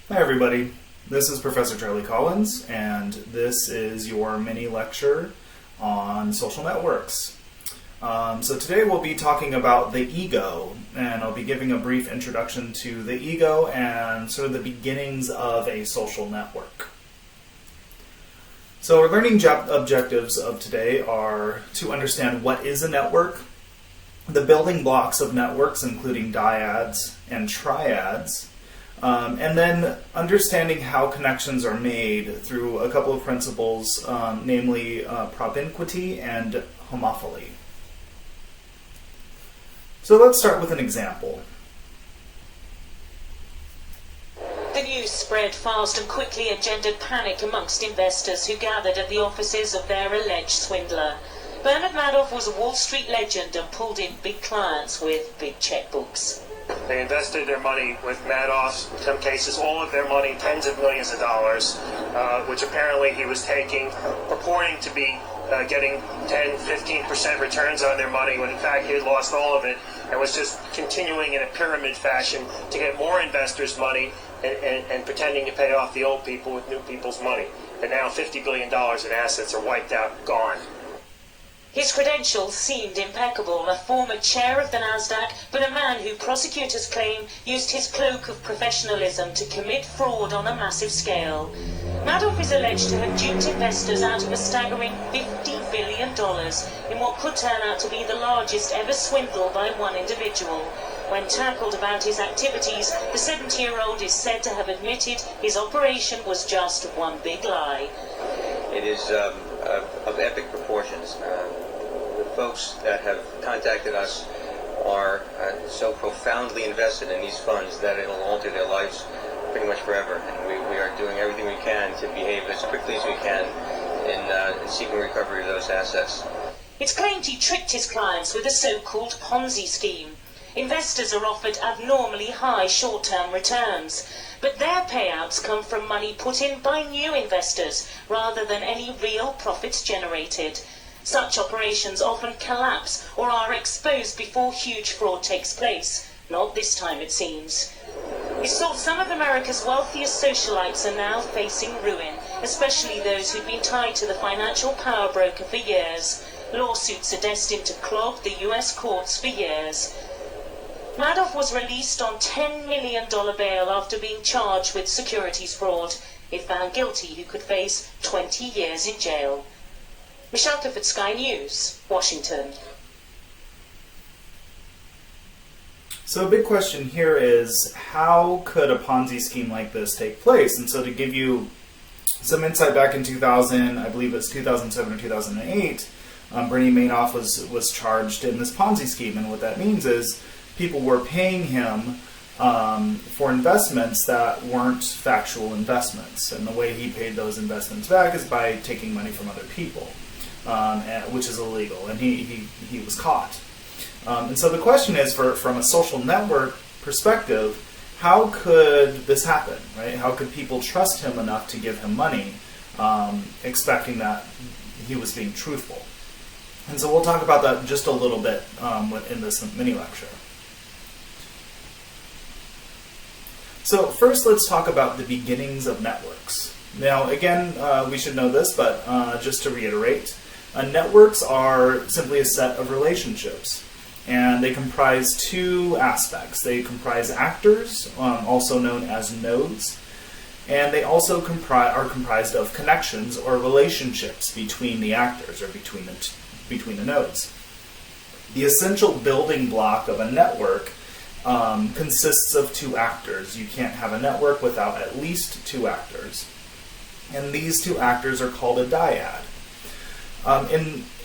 Hi everybody, this is Professor Charlie Collins, and this is your mini lecture on social networks. So today we'll be talking about the ego, and I'll be giving a brief introduction to the ego and sort of the beginnings of a social network. So our learning objectives of today are to understand what is a network, the building blocks of networks including dyads and triads, and then understanding how connections are made through a couple of principles, namely propinquity and homophily. So let's start with an example. The news spread fast and quickly engendered panic amongst investors who gathered at the offices of their alleged swindler. Bernard Madoff was a Wall Street legend and pulled in big clients with big checkbooks. They invested their money with Madoff, in some cases all of their money, tens of millions of dollars, which apparently he was taking, purporting to be getting 10, 15% returns on their money, when in fact he had lost all of it and was just continuing in a pyramid fashion to get more investors' money and pretending to pay off the old people with new people's money. And now $50 billion in assets are wiped out, gone. His credentials seemed impeccable, a former chair of the Nasdaq, but a man who prosecutors claim used his cloak of professionalism to commit fraud on a massive scale. Madoff is alleged to have duped investors out of a staggering $50 billion in what could turn out to be the largest ever swindle by one individual. When tackled about his activities, the 70-year-old is said to have admitted his operation was just one big lie. It is of epic proportions. The folks that have contacted us are so profoundly invested in these funds that it'll alter their lives pretty much forever. And we are doing everything we can to behave as quickly as we can in seeking recovery of those assets. It's claimed he tricked his clients with a so-called Ponzi scheme. Investors are offered abnormally high short-term returns, but their payouts come from money put in by new investors rather than any real profits generated. Such operations often collapse or are exposed before huge fraud takes place. Not this time, it seems. It's thought some of America's wealthiest socialites are now facing ruin, especially those who've been tied to the financial power broker for years. Lawsuits are destined to clog the US courts for years. Madoff was released on $10 million bail after being charged with securities fraud. If found guilty, he could face 20 years in jail. Michelle Clifford, Sky News, Washington. So a big question here is, how could a Ponzi scheme like this take place? And so to give you some insight, back in 2000, I believe it's 2007 or 2008, Bernie Madoff was charged in this Ponzi scheme. And what that means is people were paying him for investments that weren't factual investments. And the way he paid those investments back is by taking money from other people, which is illegal. And he was caught. And so the question is, from a social network perspective, how could this happen, right? How could people trust him enough to give him money, expecting that he was being truthful? And so we'll talk about that just a little bit in this mini lecture. So first, let's talk about the beginnings of networks. Now, again, we should know this, but just to reiterate, networks are simply a set of relationships. And they comprise two aspects. They comprise actors, also known as nodes, and they also are comprised of connections or relationships between the actors or between the nodes. The essential building block of a network consists of two actors. You can't have a network without at least two actors. And these two actors are called a dyad.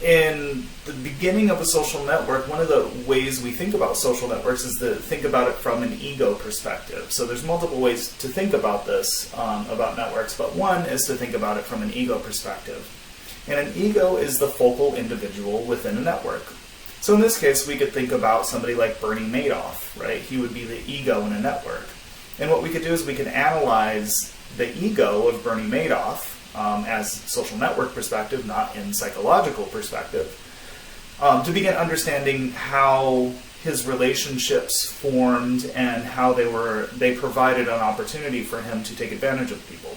In the beginning of a social network, one of the ways we think about social networks is to think about it from an ego perspective. So there's multiple ways to think about this, about networks, but one is to think about it from an ego perspective. And an ego is the focal individual within a network. So in this case, we could think about somebody like Bernie Madoff, right? He would be the ego in a network. And what we could do is we could analyze the ego of Bernie Madoff as social network perspective, not in psychological perspective, to begin understanding how his relationships formed and how they provided an opportunity for him to take advantage of people.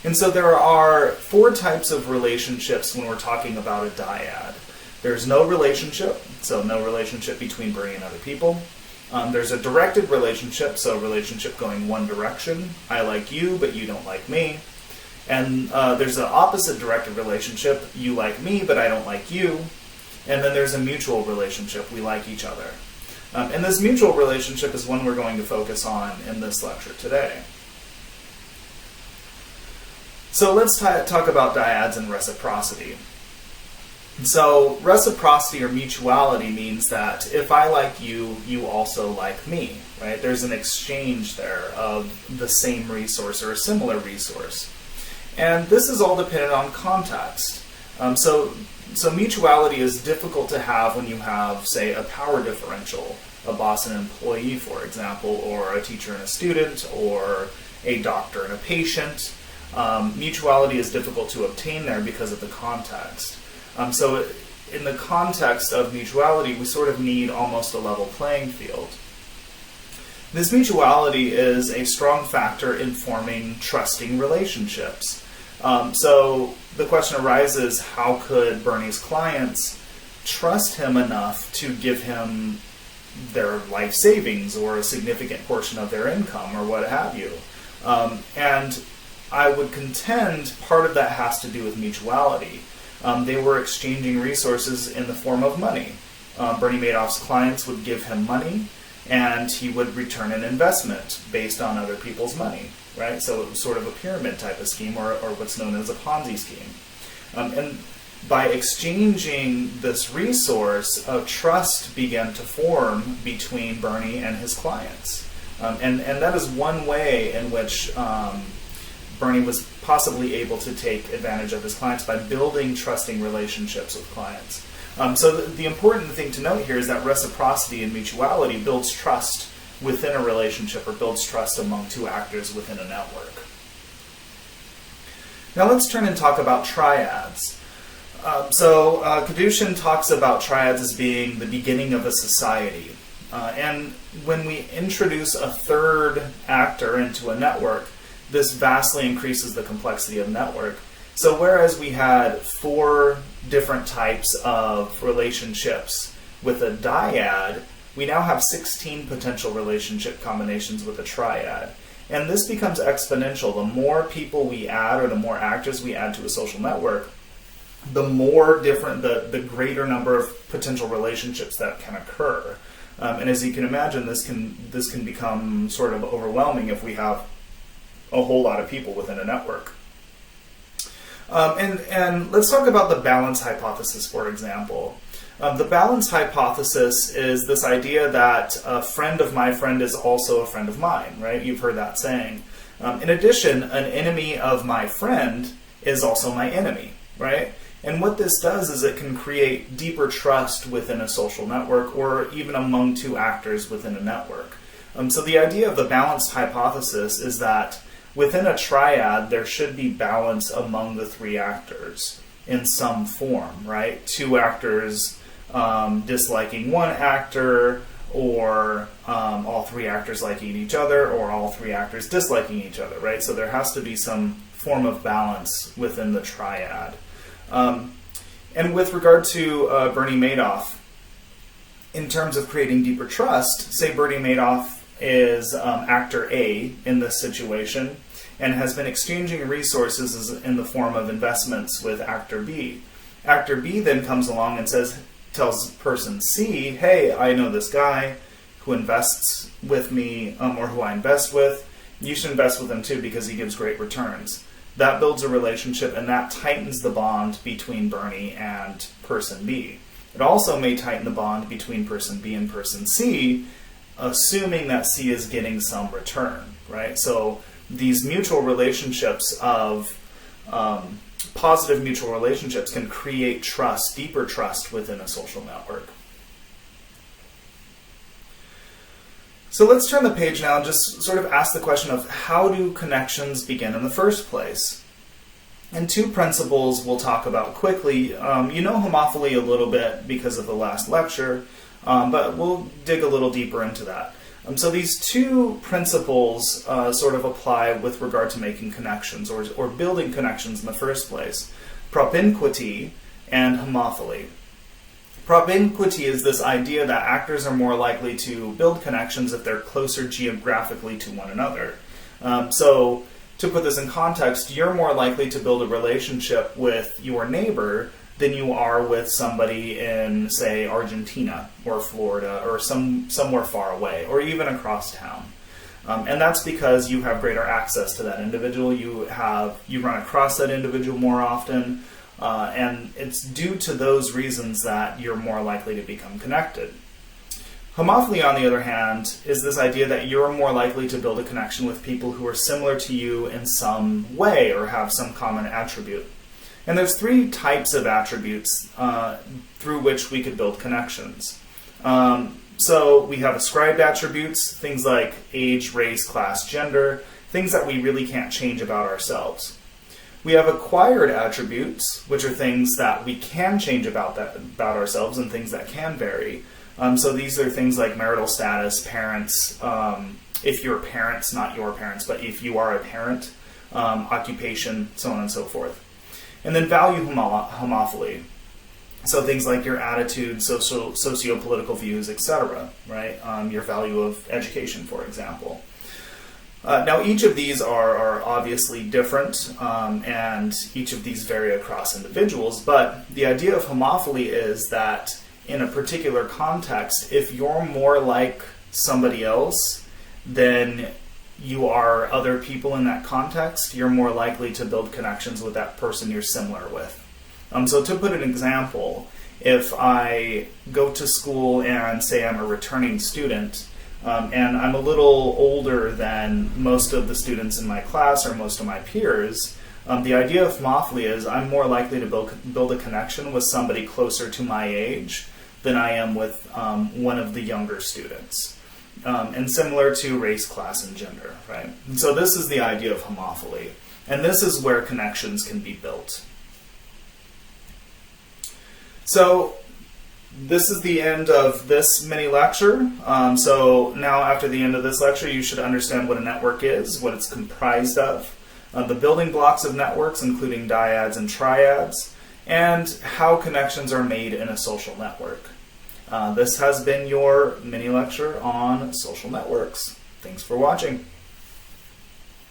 And so there are 4 types of relationships when we're talking about a dyad. There's no relationship, so no relationship between Bernie and other people. There's a directed relationship, so a relationship going one direction. I like you, but you don't like me. And there's an opposite directed relationship. You like me, but I don't like you. And then there's a mutual relationship. We like each other. And this mutual relationship is one we're going to focus on in this lecture today. So let's talk about dyads and reciprocity. So reciprocity or mutuality means that if I like you, you also like me, right? There's an exchange there of the same resource or a similar resource. And this is all dependent on context. So mutuality is difficult to have when you have, say, a power differential, a boss and employee, for example, or a teacher and a student, or a doctor and a patient. Mutuality is difficult to obtain there because of the context. So in the context of mutuality, we sort of need almost a level playing field. This mutuality is a strong factor in forming trusting relationships. So the question arises, how could Bernie's clients trust him enough to give him their life savings or a significant portion of their income or what have you? And I would contend part of that has to do with mutuality. They were exchanging resources in the form of money. Bernie Madoff's clients would give him money, and he would return an investment based on other people's money, right? So it was sort of a pyramid type of scheme, or what's known as a Ponzi scheme. And by exchanging this resource, a trust began to form between Bernie and his clients. And that is one way in which Bernie was possibly able to take advantage of his clients by building trusting relationships with clients. So the important thing to note here is that reciprocity and mutuality builds trust within a relationship or builds trust among 2 actors within a network. Now let's turn and talk about triads. Kadushin talks about triads as being the beginning of a society. And when we introduce a 3rd actor into a network, this vastly increases the complexity of the network. So whereas we had 4 different types of relationships with a dyad, we now have 16 potential relationship combinations with a triad. And this becomes exponential. The more people we add, or the more actors we add to a social network, the more different, the greater number of potential relationships that can occur. And as you can imagine, this can become sort of overwhelming if we have a whole lot of people within a network. And let's talk about the balance hypothesis, for example. The balance hypothesis is this idea that a friend of my friend is also a friend of mine, right? You've heard that saying. In addition, an enemy of my friend is also my enemy, right? And what this does is it can create deeper trust within a social network or even among 2 actors within a network. So the idea of the balance hypothesis is that within a triad, there should be balance among the 3 actors in some form, right? 2 actors disliking one actor, or all 3 actors liking each other, or all 3 actors disliking each other, right? So there has to be some form of balance within the triad. And with regard to Bernie Madoff, in terms of creating deeper trust, say Bernie Madoff is actor A in this situation and has been exchanging resources in the form of investments with actor B. Actor B then comes along and tells person C, hey, I know this guy who invests with me, or who I invest with. You should invest with him too because he gives great returns. That builds a relationship, and that tightens the bond between Bernie and person B. It also may tighten the bond between person B and person C, assuming that C is getting some return, right? So these mutual relationships of positive mutual relationships can create trust, deeper trust within a social network. So let's turn the page now and just sort of ask the question of how do connections begin in the first place? And two principles we'll talk about quickly. You know homophily a little bit because of the last lecture, but we'll dig a little deeper into that. So these two principles sort of apply with regard to making connections or building connections in the first place. Propinquity and homophily. Propinquity is this idea that actors are more likely to build connections if they're closer geographically to one another. So to put this in context, you're more likely to build a relationship with your neighbor than you are with somebody in, say, Argentina or Florida or somewhere far away or even across town. And that's because you have greater access to that individual. You run across that individual more often, and it's due to those reasons that you're more likely to become connected. Homophily, on the other hand, is this idea that you're more likely to build a connection with people who are similar to you in some way or have some common attribute. And there's three types of attributes through which we could build connections. So we have ascribed attributes, things like age, race, class, gender, things that we really can't change about ourselves. We have acquired attributes, which are things that we can change about ourselves and things that can vary. So these are things like marital status, parents, if you're parents, not your parents, but if you are a parent, occupation, so on and so forth. And then value homophily. So things like your attitude, socio-political views, etc., right? Your value of education, for example. Now, each of these are obviously different, and each of these vary across individuals, but the idea of homophily is that in a particular context, if you're more like somebody else than you are other people in that context, you're more likely to build connections with that person you're similar with. So to put an example, if I go to school and say I'm a returning student, and I'm a little older than most of the students in my class or most of my peers, the idea of homophily is I'm more likely to build a connection with somebody closer to my age than I am with one of the younger students. And similar to race, class, and gender, right? And so this is the idea of homophily. And this is where connections can be built. So this is the end of this mini lecture. So now after the end of this lecture, you should understand what a network is, what it's comprised of, the building blocks of networks, including dyads and triads, and how connections are made in a social network. This has been your mini lecture on social networks. Thanks for watching.